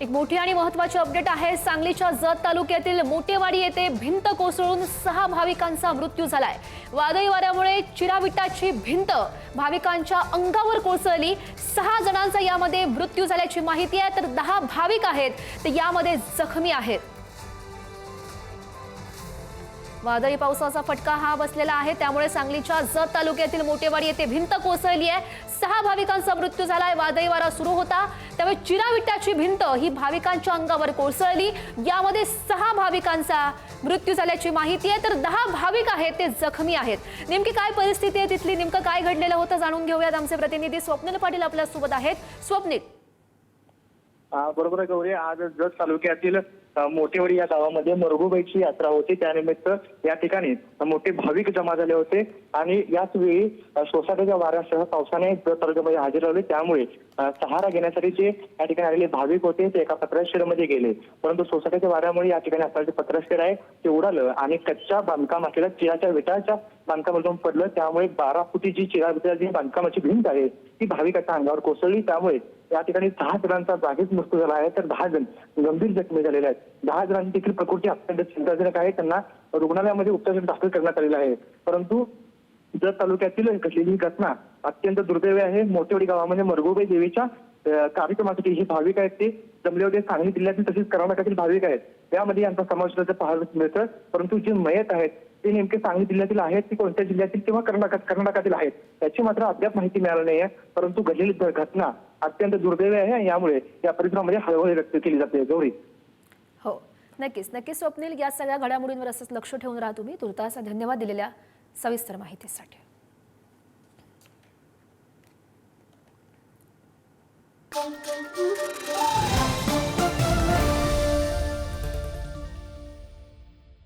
एक मोठी आणि महत्त्वाची अपडेट आहे। सांगलीच्या जत तालुक्यातील मोटेवाडी येथे भिंत कोसळून 6 भाविकांचा मृत्यू झालाय। वादळी वाऱ्यामुळे चिराविटाची भिंत भाविकांच्या अंगावर कोसळली। 6 जणांचा यामध्ये मृत्यू झाल्याची माहिती आहे, तर 10 भाविक आहेत ते यामध्ये जखमी आहेत। वादळी पावसाचा फटका हा बसलेला आहे, त्यामुळे सांगलीच्या जत तालुक्यातील मोटेवाडी येथे भिंत कोसळली आहे। 6 भाविकांचा मृत्यू झालाय। वादळी वारा सुरू होता त्यामुळे चिराविटाची भिंत ही भाविकांच्या अंगावर कोसळली। यामध्ये 6 भाविकांचा मृत्यू झाल्याची माहिती आहे, तर 10 भाविक आहेत ते जखमी आहेत। नेमकी काय परिस्थिती आहे तिथली, नेमकं काय घडलेलं होतं जाणून घेऊयात। आमचे प्रतिनिधी स्वप्नील पाटील आपल्या सोबत आहेत। स्वप्नील, बरोबर आहे गौरी, आज जत तालुक्यातील मोटेवाडी या गावामध्ये मरगुबाईची यात्रा होती। त्यानिमित्त या ठिकाणी मोठे भाविक जमा झाले होते आणि याच वेळी सोसाट्याच्या वाऱ्यासह पावसाने जत तालुक्यामध्ये हजेरी लावली। त्यामुळे सहारा घेण्यासाठी जे या ठिकाणी आलेले भाविक होते ते एका पत्राशेडमध्ये गेले, परंतु सोसाट्याच्या वाऱ्यामुळे या ठिकाणी असणारे पत्राशेड आहे ते उडालं आणि कच्च्या बांधकाम असलेल्या चिराच्या विटाच्या बांधकामातून पडलं। त्यामुळे 12 फुटी जी चिरा विटाची बांधकामाची भिंत आहे ती भाविकांच्या अंगावर कोसळली। त्यामुळे या ठिकाणी 6 जणांचा जागीच मृत्यू झाला आहे, तर 10 जण गंभीर जखमी झालेले आहेत। 10 जणांची देखील प्रकृती अत्यंत चिंताजनक आहे, त्यांना रुग्णालयामध्ये उपचार दाखल करण्यात आलेला आहे। परंतु जत तालुक्यातील घडलेली घटना अत्यंत दुर्दैवी आहे। मोटेवाडी गावामध्ये मरगुबाई देवीच्या कार्यक्रमासाठी हे भाविक आहेत ते जमले होते। सांगली जिल्ह्यातील तसेच कर्नाटकातील भाविक आहेत, त्यामध्ये यांचा समावेश असल्याचं पाहायला मिळतं। परंतु जे मयत आहेत ते नेमके सांगली जिल्ह्यातील आहेत की कोणत्या जिल्ह्यातील किंवा कर्नाटकातील आहेत याची मात्र अद्याप माहिती मिळाली नाही आहे। परंतु घडलेली घटना अत्यंत दुर्दैवी आहे, यामुळे या परिसरामध्ये हळहळ व्यक्त केली जाते। गौरी, हो, नक्कीच स्वप्नील, या सगळ्या घडामोडींवर असंच लक्ष ठेवून राहा तुम्ही। तुर्तास धन्यवाद दिलेल्या सविस्तर माहितीसाठी। Thank you.